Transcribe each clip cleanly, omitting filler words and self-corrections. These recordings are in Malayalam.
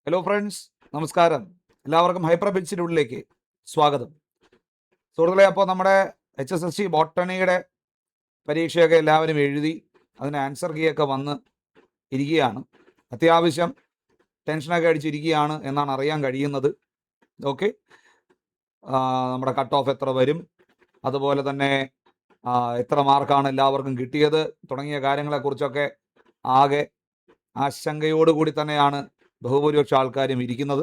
ഹലോ ഫ്രണ്ട്സ്, നമസ്കാരം. എല്ലാവർക്കും ഹൈപ്പർ ബെഞ്ചിൻ്റെ ഉള്ളിലേക്ക് സ്വാഗതം. സുഹൃത്തുക്കളെ, അപ്പോൾ നമ്മുടെ HSSC ബോട്ടണിയുടെ പരീക്ഷയൊക്കെ എല്ലാവരും എഴുതി അതിന് ആൻസർ കീ ഒക്കെ വന്ന് ഇരിക്കുകയാണ്. അത്യാവശ്യം ടെൻഷനൊക്കെ അടിച്ചിരിക്കുകയാണ് എന്നാണ് അറിയാൻ കഴിയുന്നത്. ഓക്കെ, നമ്മുടെ കട്ട് ഓഫ് എത്ര വരും, അതുപോലെ തന്നെ എത്ര മാർക്കാണ് എല്ലാവർക്കും കിട്ടിയത് തുടങ്ങിയ കാര്യങ്ങളെക്കുറിച്ചൊക്കെ ആകെ ആശങ്കയോടുകൂടി തന്നെയാണ് ബഹുഭൂരിപക്ഷ ആൾക്കാരും ഇരിക്കുന്നത്.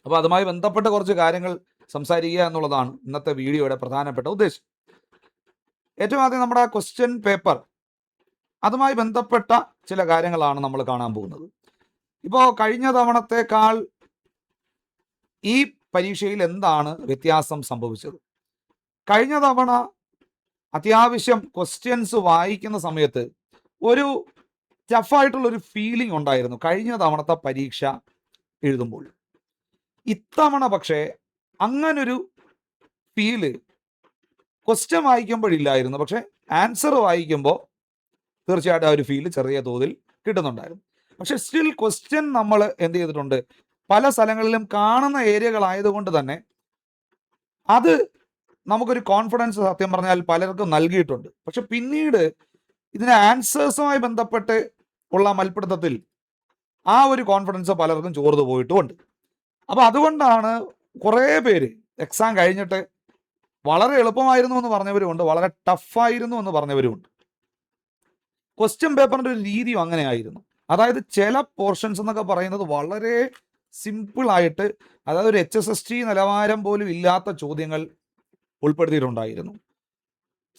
അപ്പോൾ അതുമായി ബന്ധപ്പെട്ട കുറച്ച് കാര്യങ്ങൾ സംസാരിക്കുക എന്നുള്ളതാണ് ഇന്നത്തെ വീഡിയോയുടെ പ്രധാനപ്പെട്ട ഉദ്ദേശം. ഏറ്റവും ആദ്യം നമ്മുടെ ക്വസ്റ്റ്യൻ പേപ്പർ, അതുമായി ബന്ധപ്പെട്ട ചില കാര്യങ്ങളാണ് നമ്മൾ കാണാൻ പോകുന്നത്. ഇപ്പോൾ കഴിഞ്ഞ തവണത്തേക്കാൾ ഈ പരീക്ഷയിൽ എന്താണ് വ്യത്യാസം സംഭവിച്ചത്? കഴിഞ്ഞ തവണ അത്യാവശ്യം ക്വസ്റ്റ്യൻസ് വായിക്കുന്ന സമയത്ത് ഒരു ടഫായിട്ടുള്ളൊരു ഫീലിംഗ് ഉണ്ടായിരുന്നു കഴിഞ്ഞ തവണത്തെ പരീക്ഷ എഴുതുമ്പോൾ. ഇത്തവണ പക്ഷേ അങ്ങനൊരു ഫീല് ക്വസ്റ്റ്യൻ വായിക്കുമ്പോഴില്ലായിരുന്നു, പക്ഷെ ആൻസർ വായിക്കുമ്പോൾ തീർച്ചയായിട്ടും ആ ഒരു ഫീല് ചെറിയ തോതിൽ കിട്ടുന്നുണ്ടായിരുന്നു. പക്ഷെ സ്റ്റിൽ ക്വസ്റ്റ്യൻ നമ്മൾ എന്ത് ചെയ്തിട്ടുണ്ട്, പല സ്ഥലങ്ങളിലും കാണുന്ന ഏരിയകളായതുകൊണ്ട് തന്നെ അത് നമുക്കൊരു കോൺഫിഡൻസ് സത്യം പറഞ്ഞാൽ പലർക്കും നൽകിയിട്ടുണ്ട്. പക്ഷെ പിന്നീട് ഇതിന് ആൻസേഴ്സുമായി ബന്ധപ്പെട്ട് ഉള്ള മൽപ്പിടുത്തത്തിൽ ആ ഒരു കോൺഫിഡൻസ് പലർക്കും ചോർന്നു പോയിട്ടുമുണ്ട്. അപ്പോൾ അതുകൊണ്ടാണ് കുറേ പേര് എക്സാം കഴിഞ്ഞിട്ട് വളരെ എളുപ്പമായിരുന്നു എന്ന് പറഞ്ഞവരുമുണ്ട്, വളരെ ടഫായിരുന്നു എന്ന് പറഞ്ഞവരുമുണ്ട്. ക്വസ്റ്റ്യൻ പേപ്പറിൻ്റെ ഒരു രീതിയും അങ്ങനെയായിരുന്നു. അതായത് ചില പോർഷൻസ് എന്നൊക്കെ പറയുന്നത് വളരെ സിമ്പിളായിട്ട്, അതായത് ഒരു HSST നിലവാരം പോലും ഇല്ലാത്ത ചോദ്യങ്ങൾ ഉൾപ്പെടുത്തിയിട്ടുണ്ടായിരുന്നു.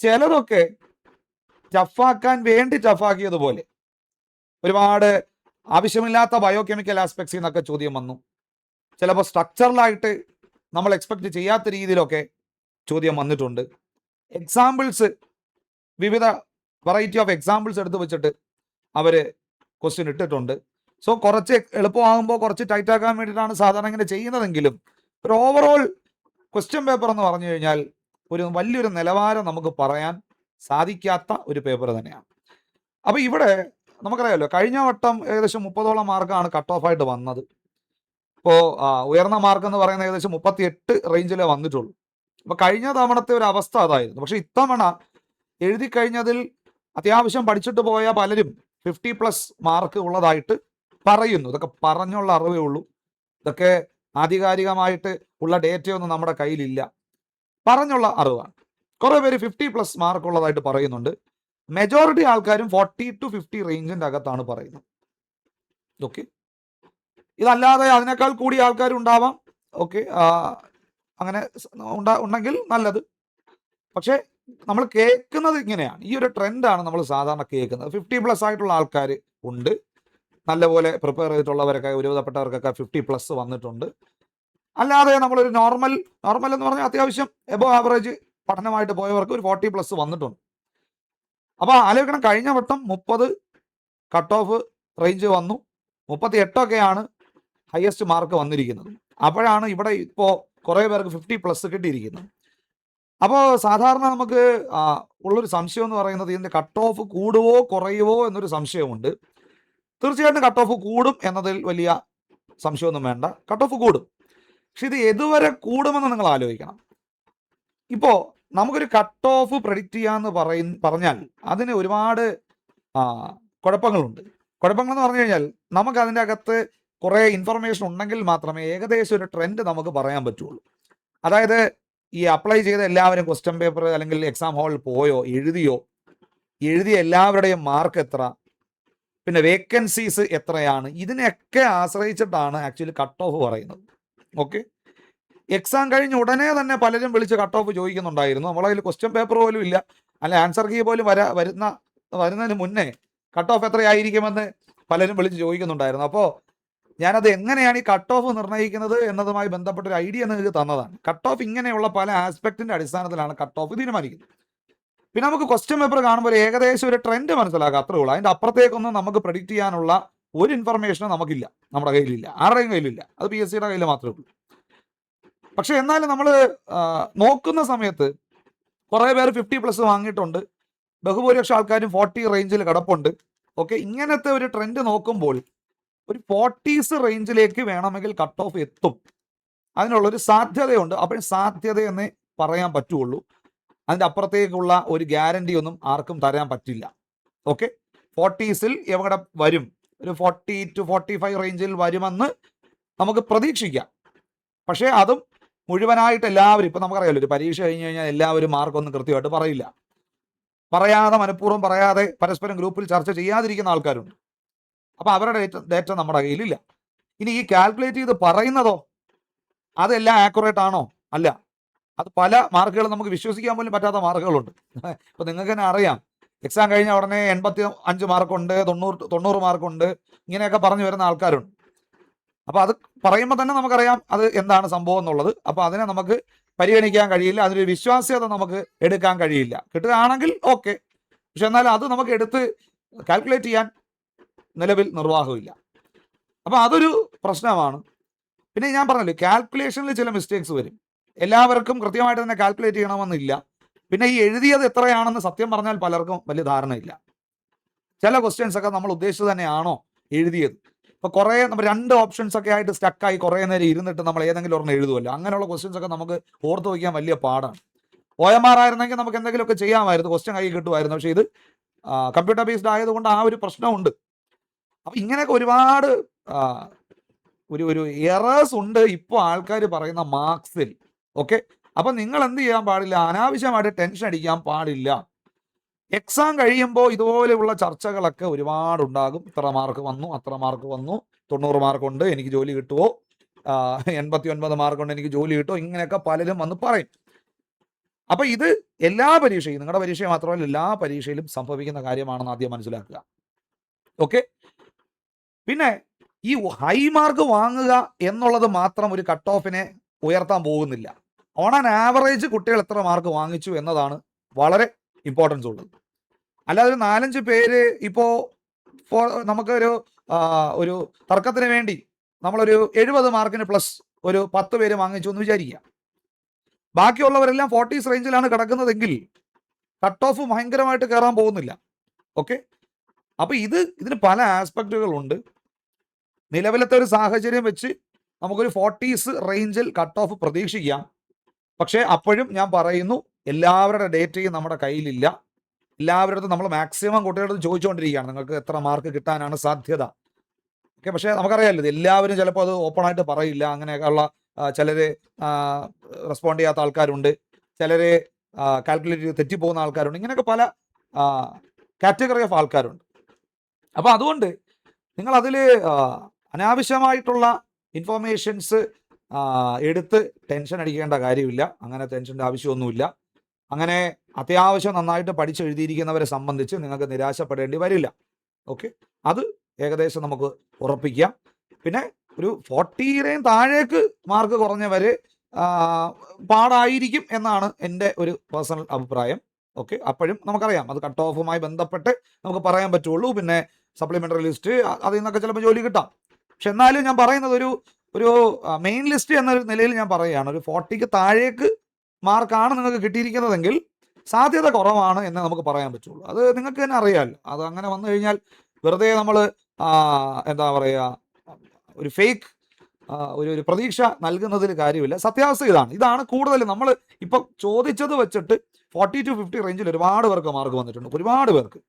ചിലതൊക്കെ ടഫാക്കാൻ വേണ്ടി ടഫാക്കിയതുപോലെ ഒരുപാട് ആവശ്യമില്ലാത്ത ബയോകെമിക്കൽ ആസ്പെക്ട്സിൽ നിന്നൊക്കെ ചോദ്യം വന്നു. ചിലപ്പോൾ സ്ട്രക്ചറലായിട്ട് നമ്മൾ എക്സ്പെക്റ്റ് ചെയ്യാത്ത രീതിയിലൊക്കെ ചോദ്യം വന്നിട്ടുണ്ട്. എക്സാമ്പിൾസ്, വിവിധ വെറൈറ്റി ഓഫ് എക്സാമ്പിൾസ് എടുത്ത് വെച്ചിട്ട് അവർ ക്വസ്റ്റ്യൻ ഇട്ടിട്ടുണ്ട്. സോ കുറച്ച് എളുപ്പമാകുമ്പോൾ കുറച്ച് ടൈറ്റാക്കാൻ വേണ്ടിയിട്ടാണ് സാധാരണ ഇങ്ങനെ ചെയ്യുന്നതെങ്കിലും ഒരു ഓവറോൾ ക്വസ്റ്റ്യൻ പേപ്പർ എന്ന് പറഞ്ഞു കഴിഞ്ഞാൽ ഒരു വലിയൊരു നിലവാരം നമുക്ക് പറയാൻ സാധിക്കാത്ത ഒരു പേപ്പർ തന്നെയാണ്. അപ്പോൾ ഇവിടെ നമുക്കറിയാമല്ലോ, കഴിഞ്ഞ വട്ടം ഏകദേശം 30ഓളം മാർക്കാണ് കട്ട് ഓഫ് ആയിട്ട് വന്നത്. ഇപ്പോൾ ഉയർന്ന മാർക്ക് എന്ന് പറയുന്നത് ഏകദേശം 38 റേഞ്ചിലേ വന്നിട്ടുള്ളൂ. അപ്പോൾ കഴിഞ്ഞ തവണത്തെ ഒരു അവസ്ഥ അതായിരുന്നു. പക്ഷേ ഇത്തവണ എഴുതി കഴിഞ്ഞതിൽ അത്യാവശ്യം പഠിച്ചിട്ട് പോയ പലരും 50+ മാർക്ക് ഉള്ളതായിട്ട് പറയുന്നു. ഇതൊക്കെ പറഞ്ഞുള്ള അറിവേ ഉള്ളൂ, ഇതൊക്കെ ആധികാരികമായിട്ട് ഉള്ള ഡേറ്റയൊന്നും നമ്മുടെ കയ്യിലില്ല, പറഞ്ഞുള്ള അറിവാണ്. കുറേ പേര് 50+ മാർക്ക് ഉള്ളതായിട്ട് പറയുന്നുണ്ട്. മെജോറിറ്റി ആൾക്കാരും 40 to 50 റേഞ്ചിൻ്റെ അകത്താണ് പറയുന്നത്. ഓക്കെ, ഇതല്ലാതെ അതിനേക്കാൾ കൂടിയ ആൾക്കാരുണ്ടാവാം. ഓക്കെ, അങ്ങനെ ഉണ്ടെങ്കിൽ നല്ലത്. പക്ഷേ നമ്മൾ കേൾക്കുന്നത് ഇങ്ങനെയാണ്, ഈ ഒരു ട്രെൻഡാണ് നമ്മൾ സാധാരണ കേൾക്കുന്നത്. 50+ ആയിട്ടുള്ള ആൾക്കാർ ഉണ്ട്, നല്ലപോലെ പ്രിപ്പയർ ചെയ്തിട്ടുള്ളവരൊക്കെ, ഒരുവിധപ്പെട്ടവർക്കൊക്കെ 50+ വന്നിട്ടുണ്ട്. അല്ലാതെ നമ്മളൊരു നോർമൽ എന്ന് പറഞ്ഞാൽ അത്യാവശ്യം എബോ ആവറേജ് പഠനമായിട്ട് പോയവർക്ക് ഒരു 40+ വന്നിട്ടുണ്ട്. അപ്പോൾ ആലോചിക്കണം, കഴിഞ്ഞ വട്ടം 30 കട്ട് ഓഫ് റേഞ്ച് വന്നു, 38ഒക്കെയാണ് ഹയസ്റ്റ് മാർക്ക് വന്നിരിക്കുന്നത്. അപ്പോഴാണ് ഇവിടെ ഇപ്പോൾ കുറേ പേർക്ക് 50+ കിട്ടിയിരിക്കുന്നത്. അപ്പോൾ സാധാരണ നമുക്ക് ഉള്ളൊരു സംശയം എന്ന് പറയുന്നത് ഇതിൻ്റെ കട്ട് ഓഫ് കൂടുവോ കുറയുവോ എന്നൊരു സംശയമുണ്ട്. തീർച്ചയായിട്ടും കട്ട് ഓഫ് കൂടും എന്നതിൽ വലിയ സംശയമൊന്നും വേണ്ട, കട്ട് ഓഫ് കൂടും. പക്ഷെ ഇത് എതുവരെ കൂടുമെന്ന് നിങ്ങൾ ആലോചിക്കണം. ഇപ്പോൾ നമുക്കൊരു കട്ട് ഓഫ് പ്രെഡിക്റ്റ് ചെയ്യാമെന്ന് പറഞ്ഞാൽ അതിന് ഒരുപാട് കുഴപ്പങ്ങളുണ്ട്. കുഴപ്പങ്ങളെന്ന് പറഞ്ഞു കഴിഞ്ഞാൽ നമുക്ക് അതിൻ്റെ അകത്ത് കുറേ ഇൻഫർമേഷൻ ഉണ്ടെങ്കിൽ മാത്രമേ ഏകദേശം ഒരു ട്രെൻഡ് നമുക്ക് പറയാൻ പറ്റുള്ളൂ. അതായത് ഈ അപ്ലൈ ചെയ്ത എല്ലാവരും ക്വസ്റ്റ്യൻ പേപ്പർ അല്ലെങ്കിൽ എക്സാം ഹാളിൽ പോയോ, എഴുതിയ എല്ലാവരുടെയും മാർക്ക് എത്ര, പിന്നെ വേക്കൻസീസ് എത്രയാണ്, ഇതിനെയൊക്കെ ആശ്രയിച്ചിട്ടാണ് ആക്ച്വലി കട്ട് ഓഫ് പറയുന്നത്. ഓക്കെ, എക്സാം കഴിഞ്ഞ് ഉടനെ തന്നെ പലരും വിളിച്ച് കട്ട് ഓഫ് ചോദിക്കുന്നുണ്ടായിരുന്നു. നമ്മളതിൽ ക്വസ്റ്റ്യൻ പേപ്പർ പോലും ഇല്ല, അല്ലെ ആൻസർ കീ പോലും വരുന്നതിന് മുന്നേ കട്ട് ഓഫ് എത്രയായിരിക്കുമെന്ന് പലരും വിളിച്ച് ചോദിക്കുന്നുണ്ടായിരുന്നു. അപ്പോൾ ഞാനത് എങ്ങനെയാണ് ഈ കട്ട് ഓഫ് നിർണ്ണയിക്കുന്നത് എന്നതുമായി ബന്ധപ്പെട്ടൊരു ഐഡിയ നിങ്ങൾക്ക് തന്നതാണ്. കട്ട് ഓഫ് ഇങ്ങനെയുള്ള പല ആസ്പെക്റ്റിൻ്റെ അടിസ്ഥാനത്തിലാണ് കട്ട് ഓഫ് തീരുമാനിക്കുന്നത്. പിന്നെ നമുക്ക് ക്വസ്റ്റ്യൻ പേപ്പർ കാണുമ്പോൾ ഏകദേശം ഒരു ട്രെൻഡ് മനസ്സിലാക്കുക, അത്രേ ഉള്ളൂ. അതിൻ്റെ അപ്പുറത്തേക്കൊന്നും നമുക്ക് പ്രെഡിക്റ്റ് ചെയ്യാനുള്ള ഒരു ഇൻഫർമേഷനും നമുക്കില്ല, നമ്മുടെ കയ്യിലില്ല, ആരുടെയും കയ്യിലില്ല. അത് PSCയുടെ കയ്യിൽ മാത്രമേ ഉള്ളൂ. പക്ഷെ എന്നാലും നമ്മൾ നോക്കുന്ന സമയത്ത് കുറേ പേർ 50+ വാങ്ങിയിട്ടുണ്ട്, ബഹുഭൂരിപക്ഷ ആൾക്കാരും 40 റേഞ്ചിൽ കിടപ്പുണ്ട്. ഓക്കെ, ഇങ്ങനത്തെ ഒരു ട്രെൻഡ് നോക്കുമ്പോൾ ഒരു 40s റേഞ്ചിലേക്ക് വേണമെങ്കിൽ കട്ട് ഓഫ് എത്തും. അതിനുള്ളൊരു സാധ്യതയുണ്ട്. അപ്പോൾ സാധ്യതയെന്നേ പറയാൻ പറ്റുള്ളൂ. അതിൻ്റെ അപ്പുറത്തേക്കുള്ള ഒരു ഗ്യാരണ്ടി ഒന്നും ആർക്കും തരാൻ പറ്റില്ല. ഓക്കെ, 40സിൽ എവിടെ വരും, ഒരു 40 to 45 റേഞ്ചിൽ വരുമെന്ന് നമുക്ക് പ്രതീക്ഷിക്കാം. പക്ഷേ അതും മുഴുവനായിട്ട് എല്ലാവരും, ഇപ്പം നമുക്കറിയാമല്ലോ, ഒരു പരീക്ഷ കഴിഞ്ഞ് കഴിഞ്ഞാൽ എല്ലാവരും മാർക്കൊന്നും കൃത്യമായിട്ട് പറയില്ല. പറയാതെ, മനഃപൂർവ്വം പറയാതെ, പരസ്പരം ഗ്രൂപ്പിൽ ചർച്ച ചെയ്യാതിരിക്കുന്ന ആൾക്കാരുണ്ട്. അപ്പോൾ അവരുടെ ഡേറ്റ നമ്മുടെ കയ്യിലില്ല. ഇനി ഈ കാൽക്കുലേറ്റ് ചെയ്ത് പറയുന്നതോ, അതെല്ലാം ആക്യുറേറ്റ് ആണോ? അല്ല. അത് പല മാർക്കുകൾ നമുക്ക് വിശ്വസിക്കാൻ പോലും പറ്റാത്ത മാർക്കുകളുണ്ട്. ഇപ്പം നിങ്ങൾക്ക് തന്നെ അറിയാം, എക്സാം കഴിഞ്ഞ ഉടനെ 85 മാർക്കുണ്ട്, 90 മാർക്കുണ്ട്, ഇങ്ങനെയൊക്കെ പറഞ്ഞു വരുന്ന ആൾക്കാരുണ്ട്. അപ്പോൾ അത് പറയുമ്പോൾ തന്നെ നമുക്കറിയാം അത് എന്താണ് സംഭവം എന്നുള്ളത്. അപ്പോൾ അതിനെ നമുക്ക് പരിഗണിക്കാൻ കഴിയില്ല, അതിനൊരു വിശ്വാസ്യത നമുക്ക് എടുക്കാൻ കഴിയില്ല. കിട്ടുകയാണെങ്കിൽ ഓക്കെ, പക്ഷെ എന്നാൽ അത് നമുക്ക് എടുത്ത് കാൽക്കുലേറ്റ് ചെയ്യാൻ നിലവിൽ നിർവാഹമില്ല. അപ്പോൾ അതൊരു പ്രശ്നമാണ്. പിന്നെ ഞാൻ പറഞ്ഞല്ലോ, കാൽക്കുലേഷനിൽ ചില മിസ്റ്റേക്സ് വരും. എല്ലാവർക്കും കൃത്യമായിട്ട് തന്നെ കാൽക്കുലേറ്റ് ചെയ്യണമെന്നില്ല. പിന്നെ ഈ എഴുതിയത് എത്രയാണെന്ന് സത്യം പറഞ്ഞാൽ പലർക്കും വലിയ ധാരണയില്ല. ചില ക്വസ്റ്റ്യൻസ് ഒക്കെ നമ്മൾ ഉദ്ദേശിച്ചത് തന്നെയാണോ എഴുതിയത്. ഇപ്പോൾ കുറേ നമ്മൾ 2 ഓപ്ഷൻസ് ഒക്കെ ആയിട്ട് സ്റ്റക്കായി കുറേ നേരം ഇരുന്നിട്ട് നമ്മൾ ഏതെങ്കിലും ഒരെണ്ണം എഴുതുമല്ലോ, അങ്ങനെയുള്ള ക്വസ്റ്റ്യൻസ് ഒക്കെ നമുക്ക് ഓർത്ത് വയ്ക്കാൻ വലിയ പാടാണ്. OMR ആയിരുന്നെങ്കിൽ നമുക്ക് എന്തെങ്കിലുമൊക്കെ ചെയ്യാമായിരുന്നു, ക്വസ്റ്റ്യൻ കൈ കിട്ടുമായിരുന്നു. പക്ഷേ ഇത് കമ്പ്യൂട്ടർ ബേസ്ഡ് ആയതുകൊണ്ട് ആ ഒരു പ്രശ്നമുണ്ട്. അപ്പം ഇങ്ങനെയൊക്കെ ഒരുപാട് ഒരു എറേഴ്സ് ഉണ്ട് ഇപ്പോൾ ആൾക്കാർ പറയുന്ന മാർക്സിൽ. ഓക്കെ, അപ്പം നിങ്ങൾ എന്ത് ചെയ്യാൻ പാടില്ല, അനാവശ്യമായിട്ട് ടെൻഷൻ അടിക്കാൻ പാടില്ല. എക്സാം കഴിയുമ്പോൾ ഇതുപോലെയുള്ള ചർച്ചകളൊക്കെ ഒരുപാടുണ്ടാകും. ഇത്ര മാർക്ക് വന്നു, അത്ര മാർക്ക് വന്നു, 90 മാർക്കുണ്ട്, എനിക്ക് ജോലി കിട്ടുമോ, 89 മാർക്കുണ്ട്, എനിക്ക് ജോലി കിട്ടുമോ, ഇങ്ങനെയൊക്കെ പലരും വന്ന് പറയും. അപ്പം ഇത് എല്ലാ പരീക്ഷയും, നിങ്ങളുടെ പരീക്ഷ മാത്രമല്ല എല്ലാ പരീക്ഷയിലും സംഭവിക്കുന്ന കാര്യമാണെന്ന് ആദ്യം മനസ്സിലാക്കുക. ഓക്കെ, പിന്നെ ഈ ഹൈ മാർക്ക് വാങ്ങുക എന്നുള്ളത് മാത്രം ഒരു കട്ട് ഓഫിനെ ഉയർത്താൻ പോകുന്നില്ല. ഓൺ ആൻ ആവറേജ് കുട്ടികൾ എത്ര മാർക്ക് വാങ്ങിച്ചു എന്നതാണ് വളരെ ഇമ്പോർട്ടൻസ് ഉള്ളത്. അല്ലാതെ ഒരു 4-5 പേര് ഇപ്പോൾ നമുക്കൊരു ഒരു തർക്കത്തിന് വേണ്ടി നമ്മളൊരു 70 മാർക്കിന് പ്ലസ് ഒരു 10 പേര് വാങ്ങിച്ചു എന്ന് വിചാരിക്കുക. ബാക്കിയുള്ളവരെല്ലാം 40s റേഞ്ചിലാണ് കിടക്കുന്നതെങ്കിൽ കട്ട് ഓഫ് ഭയങ്കരമായിട്ട് കയറാൻ പോകുന്നില്ല. ഓക്കെ, അപ്പോൾ ഇതിന് പല ആസ്പെക്റ്റുകളുണ്ട്. നിലവിലത്തെ ഒരു സാഹചര്യം വെച്ച് നമുക്കൊരു 40s റേഞ്ചിൽ കട്ട് ഓഫ് പ്രതീക്ഷിക്കാം. പക്ഷേ അപ്പോഴും ഞാൻ പറയുന്നു, എല്ലാവരുടെ ഡേറ്റയും നമ്മുടെ കയ്യിലില്ല. എല്ലാവരുടെ നമ്മൾ മാക്സിമം കുട്ടികളുടെ ചോദിച്ചുകൊണ്ടിരിക്കുകയാണ്, നിങ്ങൾക്ക് എത്ര മാർക്ക് കിട്ടാനാണ് സാധ്യത. ഓക്കെ, പക്ഷേ നമുക്കറിയാമല്ലോ, എല്ലാവരും ചിലപ്പോൾ അത് ഓപ്പണായിട്ട് പറയില്ല. അങ്ങനെയൊക്കെയുള്ള ചിലർ റെസ്പോണ്ട് ചെയ്യാത്ത ആൾക്കാരുണ്ട്, ചിലർ കാൽക്കുലേറ്റ് ചെയ്ത് തെറ്റിപ്പോകുന്ന ആൾക്കാരുണ്ട്. ഇങ്ങനെയൊക്കെ പല കാറ്റഗറി ഓഫ് ആൾക്കാരുണ്ട്. അപ്പോൾ അതുകൊണ്ട് നിങ്ങളതിൽ അനാവശ്യമായിട്ടുള്ള ഇൻഫോർമേഷൻസ് എടുത്ത് ടെൻഷൻ അടിക്കേണ്ട കാര്യമില്ല. അങ്ങനെ ടെൻഷൻ്റെ ആവശ്യമൊന്നുമില്ല. അങ്ങനെ അത്യാവശ്യം നന്നായിട്ട് പഠിച്ചെഴുതിയിരിക്കുന്നവരെ സംബന്ധിച്ച് നിങ്ങൾക്ക് നിരാശപ്പെടേണ്ടി വരില്ല. ഓക്കെ, അത് ഏകദേശം നമുക്ക് ഉറപ്പിക്കാം. പിന്നെ ഒരു 40യും താഴേക്ക് മാർക്ക് കുറഞ്ഞവർ പാടായിരിക്കും എന്നാണ് എൻ്റെ ഒരു പേഴ്സണൽ അഭിപ്രായം. ഓക്കെ, അപ്പോഴും നമുക്കറിയാം അത് കട്ട് ഓഫുമായി ബന്ധപ്പെട്ട് നമുക്ക് പറയാൻ പറ്റുള്ളൂ. പിന്നെ സപ്ലിമെൻ്ററി ലിസ്റ്റ് അതിൽ നിന്നൊക്കെ ചിലപ്പോൾ ജോലി കിട്ടാം. പക്ഷെ എന്നാലും ഞാൻ പറയുന്നത് ഒരു മെയിൻ ലിസ്റ്റ് എന്നൊരു നിലയിൽ ഞാൻ പറയുകയാണ്, ഒരു 40ക്ക് താഴേക്ക് മാർക്കാണ് നിങ്ങൾക്ക് കിട്ടിയിരിക്കുന്നതെങ്കിൽ സാധ്യത കുറവാണ് എന്ന് നമുക്ക് പറയാൻ പറ്റുള്ളൂ. അത് നിങ്ങൾക്ക് തന്നെ അറിയാമല്ലോ. അത് അങ്ങനെ വന്നു കഴിഞ്ഞാൽ വെറുതെ നമ്മൾ എന്താ പറയുക, ഒരു ഫേക്ക് ഒരു പ്രതീക്ഷ നൽകുന്നതിൽ കാര്യമില്ല. സത്യാവസ്ഥ ഇതാണ് കൂടുതൽ നമ്മൾ ഇപ്പം ചോദിച്ചത് വെച്ചിട്ട് 40 to 50 റേഞ്ചിൽ ഒരുപാട് പേർക്ക് മാർക്ക് വന്നിട്ടുണ്ട്, ഒരുപാട് പേർക്ക്.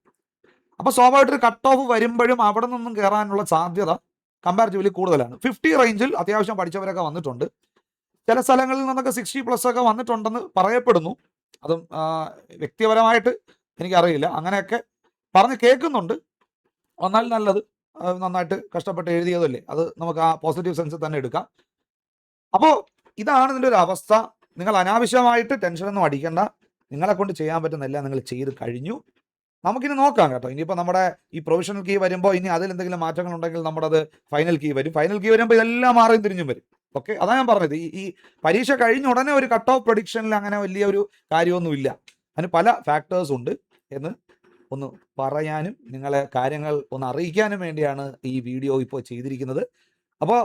അപ്പോൾ സ്വാഭാവികമായിട്ട് കട്ട് ഓഫ് വരുമ്പോഴും അവിടെ നിന്നും കയറാനുള്ള സാധ്യത കമ്പാരിറ്റീവ്ലി കൂടുതലാണ്. 50 റേഞ്ചിൽ അത്യാവശ്യം പഠിച്ചവരൊക്കെ വന്നിട്ടുണ്ട്. ചില സ്ഥലങ്ങളിൽ നിന്നൊക്കെ 60+ ഒക്കെ വന്നിട്ടുണ്ടെന്ന് പറയപ്പെടുന്നു. അതും വ്യക്തിപരമായിട്ട് എനിക്കറിയില്ല, അങ്ങനെയൊക്കെ പറഞ്ഞ് കേൾക്കുന്നുണ്ട്. വന്നാൽ നല്ലത്, നന്നായിട്ട് കഷ്ടപ്പെട്ട് എഴുതിയതല്ലേ, അത് നമുക്ക് ആ പോസിറ്റീവ് സെൻസിൽ തന്നെ എടുക്കാം. അപ്പോൾ ഇതാണ് ഇതിൻ്റെ ഒരു അവസ്ഥ. നിങ്ങൾ അനാവശ്യമായിട്ട് ടെൻഷനൊന്നും അടിക്കേണ്ട. നിങ്ങളെ കൊണ്ട് ചെയ്യാൻ പറ്റുന്നതെല്ലാം നിങ്ങൾ ചെയ്ത് കഴിഞ്ഞു. നമുക്കിനി നോക്കാം കേട്ടോ. ഇനിയിപ്പോൾ നമ്മുടെ ഈ പ്രൊവിഷണൽ കീ വരുമ്പോൾ ഇനി അതിലെന്തെങ്കിലും മാറ്റങ്ങൾ ഉണ്ടെങ്കിൽ നമ്മുടെ അത് ഫൈനൽ കീ വരും. ഫൈനൽ കീ വരുമ്പോൾ ഇതെല്ലാം മാറിയും തിരിഞ്ഞും വരും. ഓക്കെ, അതാണ് ഞാൻ പറഞ്ഞത്. ഈ പരീക്ഷ കഴിഞ്ഞ ഉടനെ ഒരു കട്ട് ഓഫ് പ്രൊഡിക്ഷനിൽ അങ്ങനെ വലിയൊരു കാര്യമൊന്നുമില്ല. അതിന് പല ഫാക്ടേഴ്സ് ഉണ്ട് എന്ന് ഒന്ന് പറയാനും നിങ്ങളെ കാര്യങ്ങൾ ഒന്ന് അറിയിക്കാനും വേണ്ടിയാണ് ഈ വീഡിയോ ഇപ്പോൾ ചെയ്തിരിക്കുന്നത്. അപ്പോൾ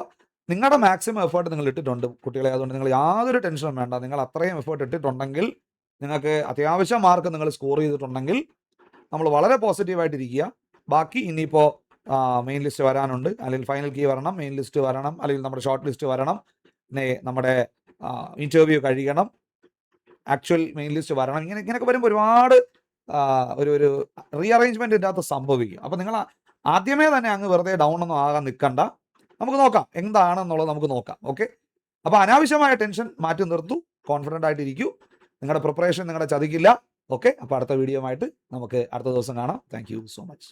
നിങ്ങളുടെ മാക്സിമം എഫേർട്ട് നിങ്ങൾ ഇട്ടിട്ടുണ്ട് കുട്ടികളെ. അതുകൊണ്ട് നിങ്ങൾ യാതൊരു ടെൻഷനും വേണ്ട. നിങ്ങൾ അത്രയും എഫേർട്ട് ഇട്ടിട്ടുണ്ടെങ്കിൽ, നിങ്ങൾക്ക് അത്യാവശ്യം മാർക്ക് നിങ്ങൾ സ്കോർ ചെയ്തിട്ടുണ്ടെങ്കിൽ നമ്മൾ വളരെ പോസിറ്റീവായിട്ടിരിക്കുക. ബാക്കി ഇനിയിപ്പോൾ മെയിൻ ലിസ്റ്റ് വരാനുണ്ട്, അല്ലെങ്കിൽ ഫൈനൽ കീ വരണം, മെയിൻ ലിസ്റ്റ് വരണം, അല്ലെങ്കിൽ നമ്മുടെ ഷോർട്ട് ലിസ്റ്റ് വരണം, പിന്നെ നമ്മുടെ ഇൻ്റർവ്യൂ കഴിയണം, ആക്ച്വൽ മെയിൻ ലിസ്റ്റ് വരണം. ഇങ്ങനെയൊക്കെ വരുമ്പോൾ ഒരുപാട് ഒരു റീഅറേഞ്ച്മെൻറ്റ് ഇതിനകത്ത് സംഭവിക്കും. അപ്പോൾ നിങ്ങൾ ആദ്യമേ തന്നെ അങ്ങ് വെറുതെ ഡൗൺ ഒന്നും ആകാൻ നിൽക്കണ്ട. നമുക്ക് നോക്കാം എന്താണെന്നുള്ളത്, നമുക്ക് നോക്കാം. ഓക്കെ, അപ്പോൾ അനാവശ്യമായ ടെൻഷൻ മാറ്റി നിർത്തൂ, കോൺഫിഡൻ്റ് ആയിട്ടിരിക്കൂ, നിങ്ങളുടെ പ്രിപ്പറേഷൻ നിങ്ങളെ ചതിക്കില്ല. ഓക്കെ, അപ്പോൾ അടുത്ത വീഡിയോ ആയിട്ട് നമുക്ക് അടുത്ത ദിവസം കാണാം. Thank you so much.